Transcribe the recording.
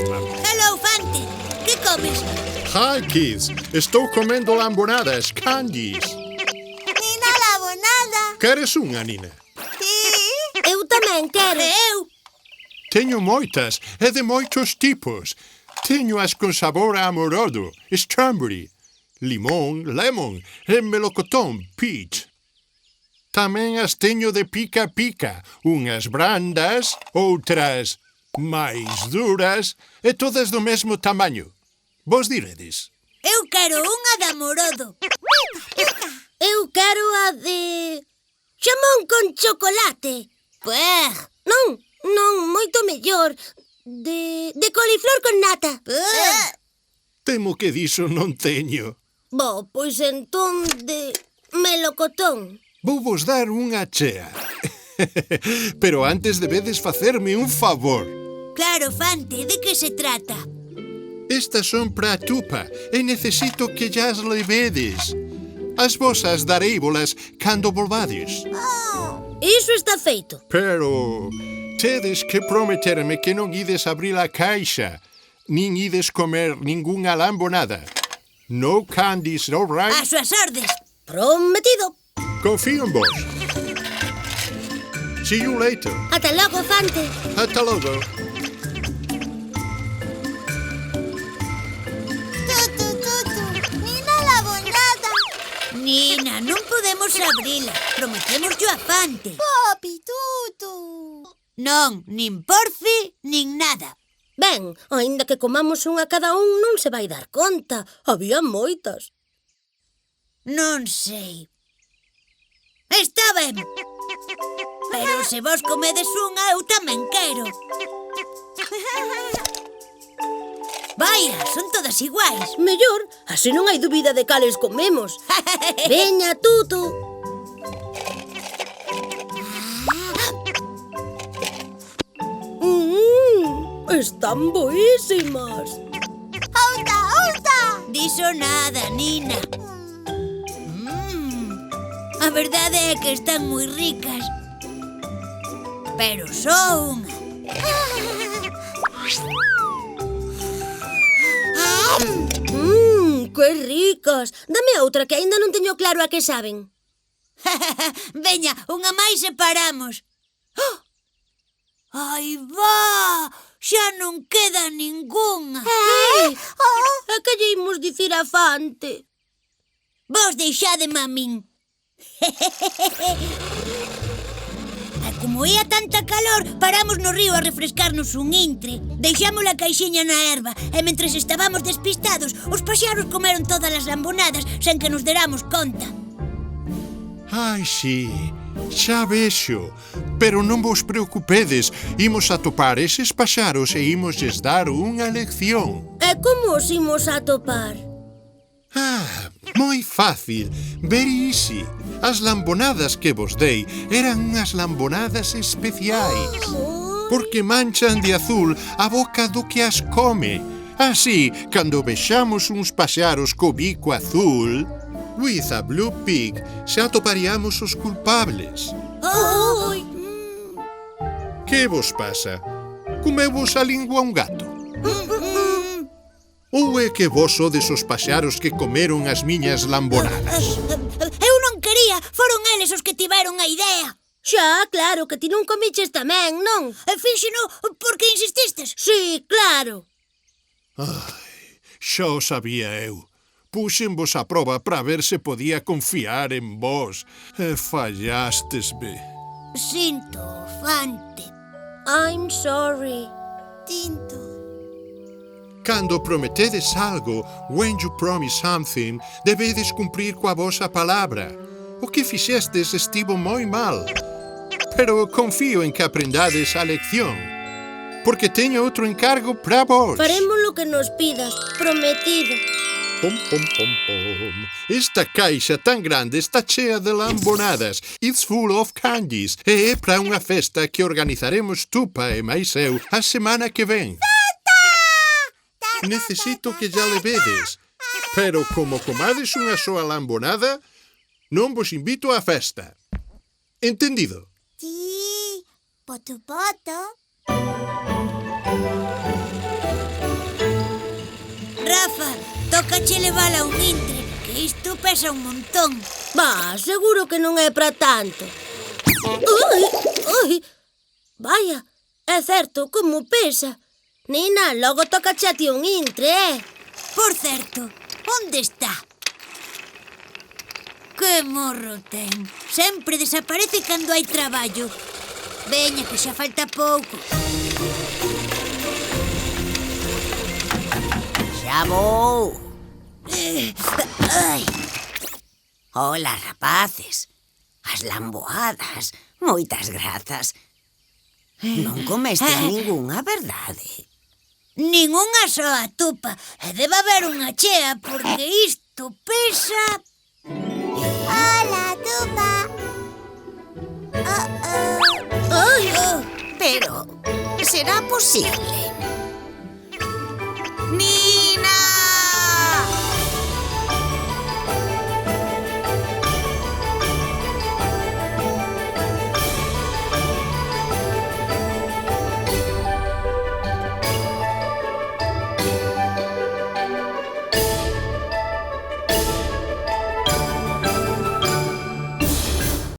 Hello, Fante. Que comes? Hi, kids. Estou comendo lambonadas, candies. Nina labonada. Queres unha, Nina? Eu tamén quero. Eu. Teño moitas, e de moitos tipos. Teño as con sabor a amorodo, strawberry, limón, lemon, e melocotón, peach. Tamén as teño de pica-pica, unhas brandas, outras máis duras, e todas do mesmo tamaño. Vos diredes? Eu quero unha de amorodo. Eu quero a de... xamón con chocolate. Non, moito mellor. De coliflor con nata. Temo que diso non teño. Bo, pois entón de melocotón. Vou vos dar unha chea. Pero antes debedes facerme un favor. Claro, Fante, de que se trata? Estas son para a tupa e necesito que llas levedes. As vosas dareivolas cando volvades. Iso está feito. Pero tedes que prometerme que non ides abrir a caixa, nin ides comer ningunha lambonada. No candies, all right? A súas ordes. Prometido. Confío en vos. See you later. Ata logo, Fante. Hasta logo. Nina labonada. Nina, non podemos abrila. Prometemos a Fante. Papi, tutu. Non, nin porfi, nin nada. Ben, aínda que comamos unha cada un, non se vai dar conta. Había moitas. Non sei. Está ben. Pero se vos comedes unha, eu tamén quero. Vaya, son todas iguais. Mellor, así non hai dúbida de cales comemos. Veña, tutu. Están boísimas. Outa! Diso nada, Nina. A verdade é que están moi ricas. Pero só unha. Que ricas. Dame outra que aínda non teño claro a que saben. Veña, unha máis e paramos. Ai, va! Xa non queda ningunha. A que lle imos dicir a Fante? Vos deixademe a min. E como ía tanta calor, paramos no río a refrescarnos un intre. Deixamos a caixiña na herba e mentres estábamos despistados, os paxaros comeron todas as lambonadas sen que nos deramos conta. Ai, sí, xa vexo. Pero non vos preocupedes, imos atopar eses paxaros e imosles dar unha lección. E como os imos atopar? Moi fácil, very easy. As lambonadas que vos dei eran unhas lambonadas especiais, porque manchan de azul a boca do que as come. Así, cando vexamos uns paxaros co bico azul, with a blue beak, xa atoparíamos os culpables. Que vos pasa? Comeu-vos a lingua un gato? Ou é que vos sodes os paxaros que comeron as miñas lambonadas? Eu non quería, foron eles os que tiveron a idea. Xa, claro, que ti non comiches tamén, non? E fíxeno porque insististes. Sí, claro. Xa o sabía eu. Puxenvos a proba para ver se podía confiar en vos. E fallástesme. Sinto, Fante. I'm sorry. Tinto. Cando prometedes algo, when you promise something, debedes cumprir coa vosa palabra. O que fixestes estivo moi mal. Pero confío en que aprendades a lección. Porque teño outro encargo para vos. Faremos lo que nos pidas, prometido. Pom, pom, pom, pom. Esta caixa tan grande está chea de lambonadas. It's full of candies. E é para unha festa que organizaremos Tupa e máis eu a semana que ven. Necesito que ya levedes. Pero como comades unha soa lambonada, non vos invito á festa. Entendido? Sí, poto poto. Rafa, tócache levala a un intre, que isto pesa un montón. Seguro que non é para tanto. Ui, vaya, é certo, como pesa. Nina, logo tócache a ti un intre, Por certo, onde está? Que morro ten. Sempre desaparece cando hai traballo. Veña, que xa falta pouco. Xa vou. Ai. Hola, rapaces. As lamboadas. Moitas grazas. Non comeste a ningunha, verdade? Nin unha soa tupa. E debe haber unha chea, porque isto pesa... Hola, tupa. Pero, será posible?